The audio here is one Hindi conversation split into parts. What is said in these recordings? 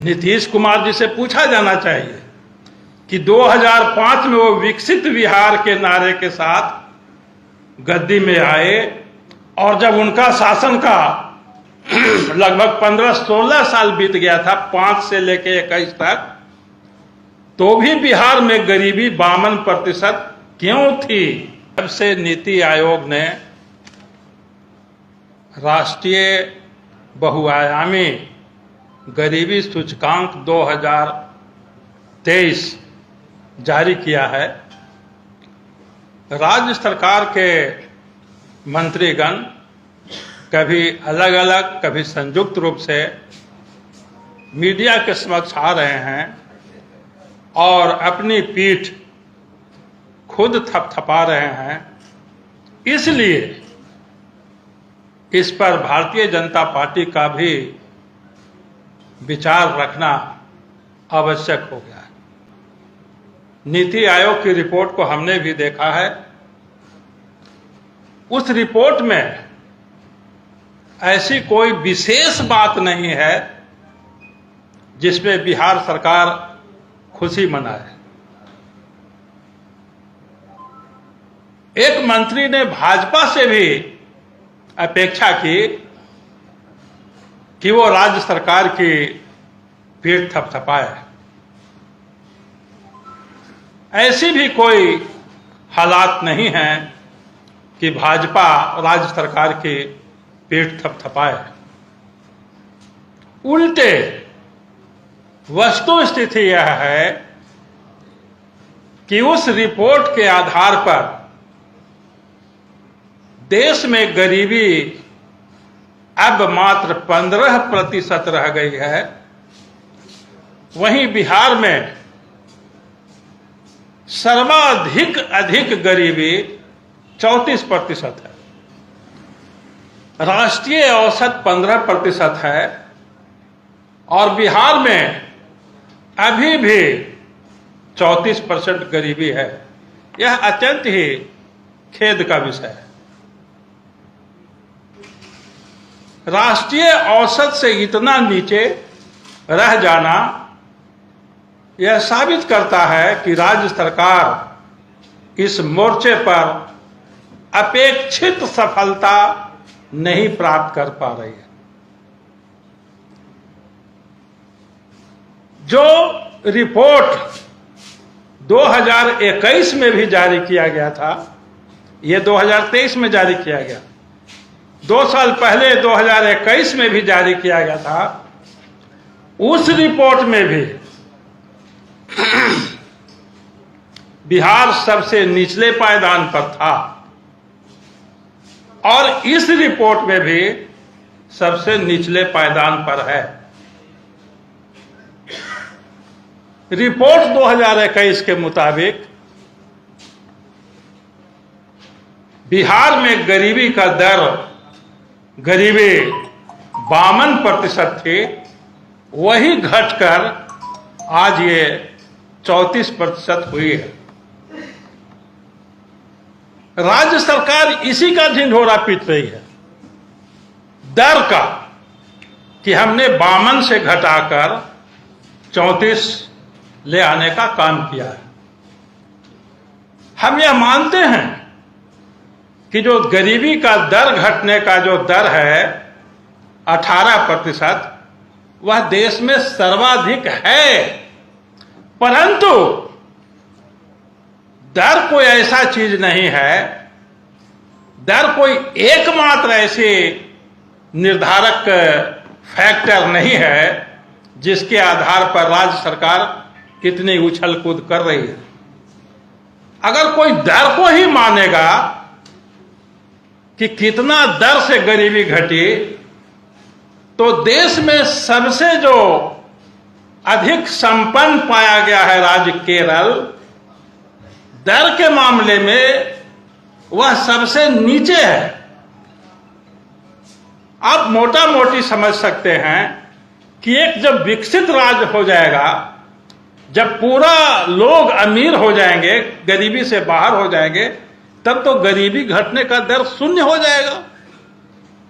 नीतीश कुमार जी से पूछा जाना चाहिए कि 2005 में वो विकसित बिहार के नारे के साथ गद्दी में आए और जब उनका शासन का लगभग 15-16 साल बीत गया था, 5 से लेकर 21 तक, तो भी बिहार में गरीबी 52% क्यों थी? जब से नीति आयोग ने राष्ट्रीय बहुआयामी गरीबी सूचकांक 2023 जारी किया है, राज्य सरकार के मंत्रीगण कभी अलग अलग कभी संयुक्त रूप से मीडिया के समक्ष आ रहे हैं और अपनी पीठ खुद थपथपा रहे हैं। इसलिए इस पर भारतीय जनता पार्टी का भी विचार रखना आवश्यक हो गया है। नीति आयोग की रिपोर्ट को हमने भी देखा है। उस रिपोर्ट में ऐसी कोई विशेष बात नहीं है जिसमें बिहार सरकार खुशी मनाए। एक मंत्री ने भाजपा से भी अपेक्षा की कि वो राज्य सरकार की पीठ थपथपाए। ऐसी भी कोई हालात नहीं है कि भाजपा राज्य सरकार की पीठ थपथपाए। उल्टे वस्तु स्थिति यह है कि उस रिपोर्ट के आधार पर देश में गरीबी अब मात्र 15% रह गई है, वहीं बिहार में सर्वाधिक गरीबी 34% है। राष्ट्रीय औसत 15% है और बिहार में अभी भी 34% गरीबी है। यह अत्यंत ही खेद का विषय है। राष्ट्रीय औसत से इतना नीचे रह जाना यह साबित करता है कि राज्य सरकार इस मोर्चे पर अपेक्षित सफलता नहीं प्राप्त कर पा रही है। जो रिपोर्ट 2021 में भी जारी किया गया था, यह 2023 में जारी किया गया, 2 साल पहले 2021 में भी जारी किया गया था। उस रिपोर्ट में भी बिहार सबसे निचले पायदान पर था और इस रिपोर्ट में भी सबसे निचले पायदान पर है। रिपोर्ट 2021 के मुताबिक बिहार में गरीबी का दर 52% थी, वही घटकर आज ये 34% हुई है। राज्य सरकार इसी का ढिंढोरा पीट रही है, दर का, कि हमने 52 से घटाकर 34 ले आने का काम किया है। हम यह मानते हैं कि जो गरीबी का दर घटने का जो दर है 18%, वह देश में सर्वाधिक है, परंतु दर कोई ऐसा चीज नहीं है, दर कोई एकमात्र ऐसी निर्धारक फैक्टर नहीं है जिसके आधार पर राज्य सरकार इतनी उछल कूद कर रही है। अगर कोई दर को ही मानेगा कि कितना दर से गरीबी घटी, तो देश में सबसे जो अधिक संपन्न पाया गया है राज्य केरल, दर के मामले में वह सबसे नीचे है। आप मोटा मोटी समझ सकते हैं कि एक जब विकसित राज्य हो जाएगा, जब पूरा लोग अमीर हो जाएंगे, गरीबी से बाहर हो जाएंगे, तब तो गरीबी घटने का दर 0 हो जाएगा।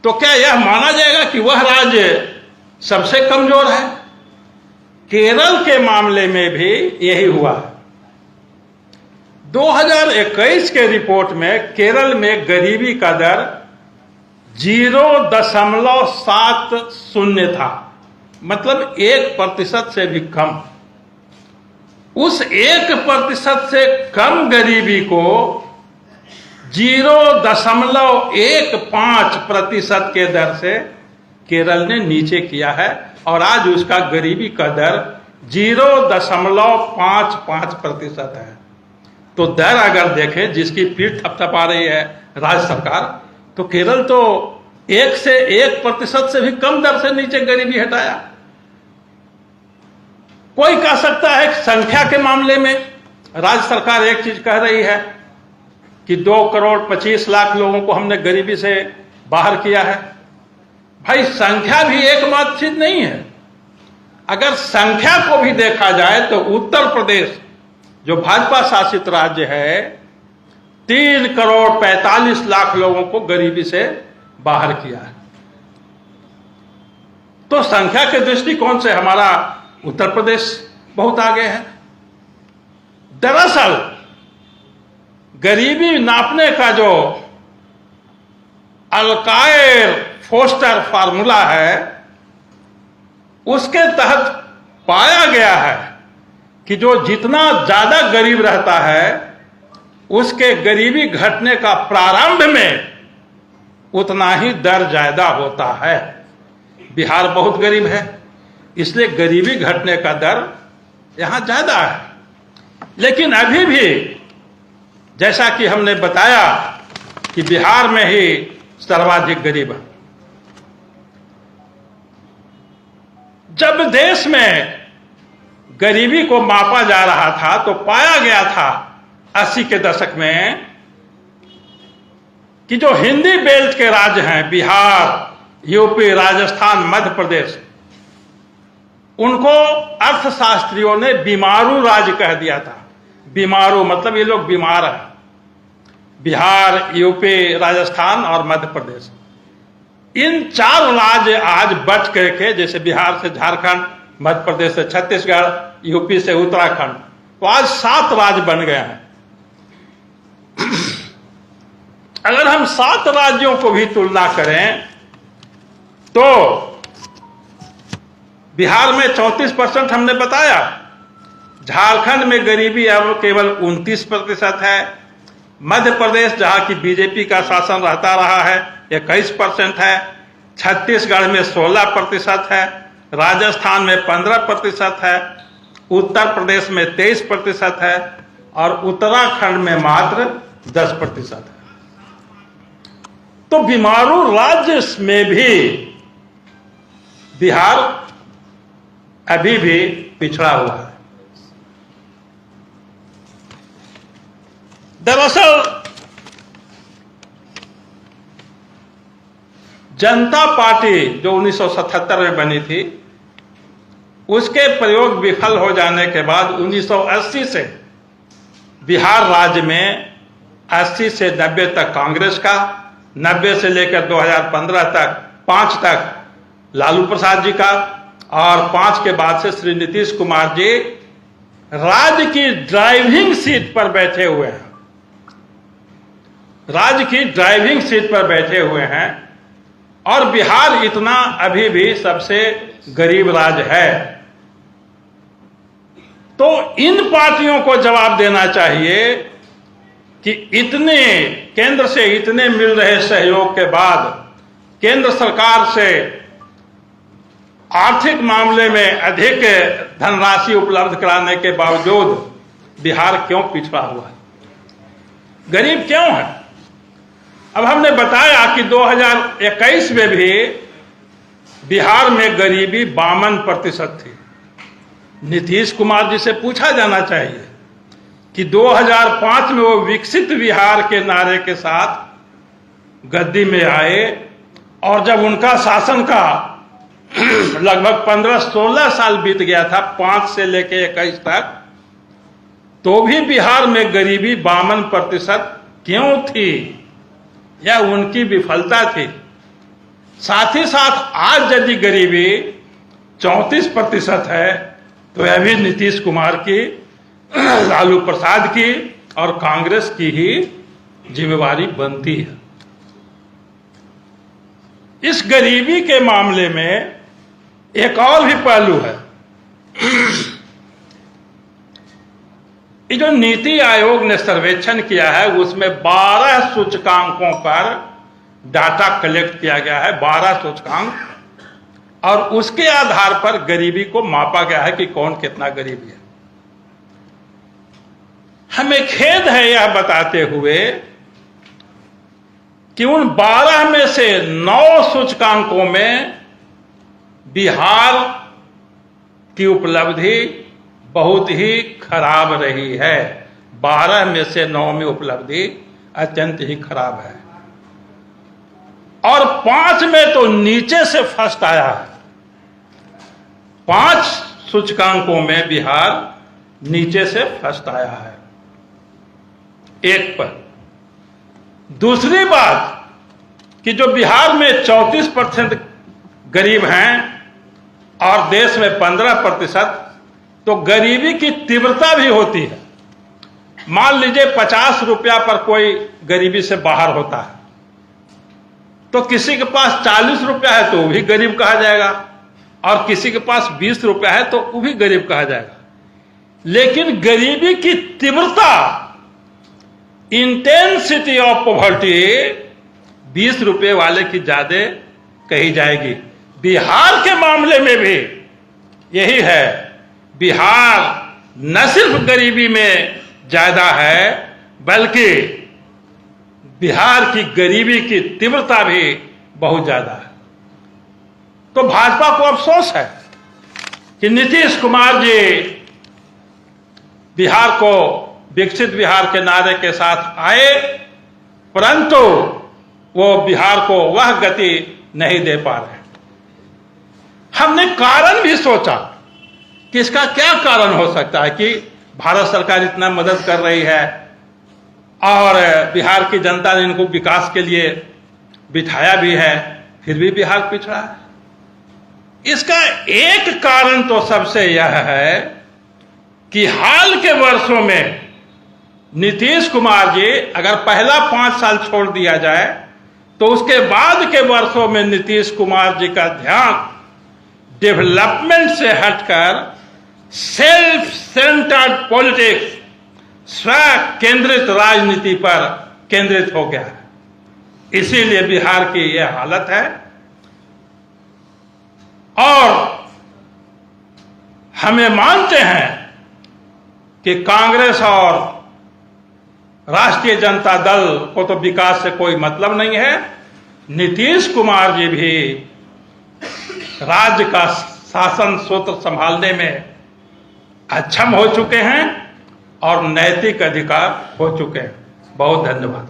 तो क्या यह माना जाएगा कि वह राज्य सबसे कमजोर है? केरल के मामले में भी यही हुआ है। 2021 के रिपोर्ट में केरल में गरीबी का दर 0.70 था, मतलब 1% से भी कम। उस 1% से कम गरीबी को 0.15% के दर से केरल ने नीचे किया है और आज उसका गरीबी का दर 0.55% है। तो दर अगर देखें जिसकी पीठ थपथपा रही है राज्य सरकार, तो केरल तो 1% से भी कम दर से नीचे गरीबी हटाया। कोई कह सकता है संख्या के मामले में राज्य सरकार एक चीज कह रही है कि 2.25 करोड़ लोगों को हमने गरीबी से बाहर किया है। भाई संख्या भी एकमात्र चीज नहीं है। अगर संख्या को भी देखा जाए तो उत्तर प्रदेश जो भाजपा शासित राज्य है 3.45 करोड़ लोगों को गरीबी से बाहर किया है। तो संख्या के दृष्टिकोण से हमारा उत्तर प्रदेश बहुत आगे है। दरअसल गरीबी नापने का जो अल्कायर फोस्टर फार्मूला है उसके तहत पाया गया है कि जो जितना ज्यादा गरीब रहता है उसके गरीबी घटने का प्रारंभ में उतना ही दर ज्यादा होता है। बिहार बहुत गरीब है, इसलिए गरीबी घटने का दर यहां ज्यादा है। लेकिन अभी भी जैसा कि हमने बताया कि बिहार में ही सर्वाधिक गरीब है। जब देश में गरीबी को मापा जा रहा था तो पाया गया था 80 के दशक में कि जो हिंदी बेल्ट के राज्य हैं बिहार, यूपी, राजस्थान, मध्य प्रदेश, उनको अर्थशास्त्रियों ने बीमारू राज्य कह दिया था। बीमारू मतलब ये लोग बीमार हैं। बिहार, यूपी, राजस्थान और मध्य प्रदेश, इन 4 राज्य आज बच करके, जैसे बिहार से झारखंड, मध्य प्रदेश से छत्तीसगढ़, यूपी से उत्तराखंड, तो आज 7 राज्य बन गए हैं। अगर हम 7 राज्यों को भी तुलना करें तो बिहार में 34% हमने बताया, झारखंड में गरीबी अब केवल 29% है, मध्य प्रदेश जहां की बीजेपी का शासन रहता रहा है 21% है, छत्तीसगढ़ में 16% है, राजस्थान में 15% है, उत्तर प्रदेश में 23% है और उत्तराखंड में मात्र 10% है। तो बीमारू राज्य में भी बिहार अभी भी पिछड़ा हुआ है। दरअसल जनता पार्टी जो 1977 में बनी थी उसके प्रयोग विफल हो जाने के बाद 1980 से बिहार राज्य में 80 से 90 तक कांग्रेस का, 90 से लेकर 2015 तक 5 तक लालू प्रसाद जी का और 5 के बाद से श्री नीतीश कुमार जी राज्य की ड्राइविंग सीट पर बैठे हुए हैं। राज्य की ड्राइविंग सीट पर बैठे हुए हैं और बिहार इतना अभी भी सबसे गरीब राज्य है। तो इन पार्टियों को जवाब देना चाहिए कि इतने केंद्र से इतने मिल रहे सहयोग के बाद केंद्र सरकार से आर्थिक मामले में अधिक धनराशि उपलब्ध कराने के बावजूद बिहार क्यों पिछड़ा हुआ है, गरीब क्यों है। अब हमने बताया कि 2021 में भी बिहार में गरीबी 52% थी। नीतीश कुमार जी से पूछा जाना चाहिए कि 2005 में वो विकसित बिहार के नारे के साथ गद्दी में आए और जब उनका शासन का लगभग 15-16 साल बीत गया था, 5 से लेकर 21 तक, तो भी बिहार में गरीबी 52% क्यों थी? यह उनकी विफलता थी। साथ ही साथ आज यदि गरीबी 34% है तो यह भी नीतीश कुमार की, लालू प्रसाद की और कांग्रेस की ही जिम्मेवारी बनती है। इस गरीबी के मामले में एक और भी पहलू है। ये जो नीति आयोग ने सर्वेक्षण किया है उसमें 12 सूचकांकों पर डाटा कलेक्ट किया गया है, 12 सूचकांक, और उसके आधार पर गरीबी को मापा गया है कि कौन कितना गरीब है। हमें खेद है यह बताते हुए कि उन 12 में से 9 सूचकांकों में बिहार की उपलब्धि बहुत ही खराब रही है। 12 में से 9 में उपलब्धि अत्यंत ही खराब है, और 5 में तो नीचे से फर्स्ट आया है। 5 सूचकांकों में बिहार नीचे से फर्स्ट आया है एक पर। दूसरी बात कि जो बिहार में 34% गरीब हैं और देश में 15%, तो गरीबी की तीव्रता भी होती है। मान लीजिए 50 रुपया पर कोई गरीबी से बाहर होता है, तो किसी के पास 40 रुपया है तो वो भी गरीब कहा जाएगा, और किसी के पास 20 रुपया है तो वो भी गरीब कहा जाएगा। लेकिन गरीबी की तीव्रता, इंटेंसिटी ऑफ पॉवर्टी 20 रुपये वाले की ज्यादा कही जाएगी। बिहार के मामले में भी यही है। बिहार न सिर्फ गरीबी में ज्यादा है, बल्कि बिहार की गरीबी की तीव्रता भी बहुत ज्यादा है। तो भाजपा को अफसोस है कि नीतीश कुमार जी बिहार को विकसित बिहार के नारे के साथ आए, परंतु वो बिहार को वह गति नहीं दे पा रहे। हमने कारण भी सोचा कि इसका क्या कारण हो सकता है कि भारत सरकार इतना मदद कर रही है और बिहार की जनता ने इनको विकास के लिए बिठाया भी है, फिर भी बिहार पिछड़ा है। इसका एक कारण तो सबसे यह है कि हाल के वर्षों में नीतीश कुमार जी, अगर पहला 5 साल छोड़ दिया जाए तो उसके बाद के वर्षों में नीतीश कुमार जी का ध्यान डेवलपमेंट से हटकर सेल्फ सेंटर्ड पॉलिटिक्स, स्व केंद्रित राजनीति पर केंद्रित हो गया है। इसीलिए बिहार की यह हालत है। और हमें मानते हैं कि कांग्रेस और राष्ट्रीय जनता दल को तो विकास से कोई मतलब नहीं है। नीतीश कुमार जी भी राज्य का शासन सूत्र संभालने में अक्षम हो चुके हैं और नैतिक अधिकार हो चुके हैं। बहुत धन्यवाद।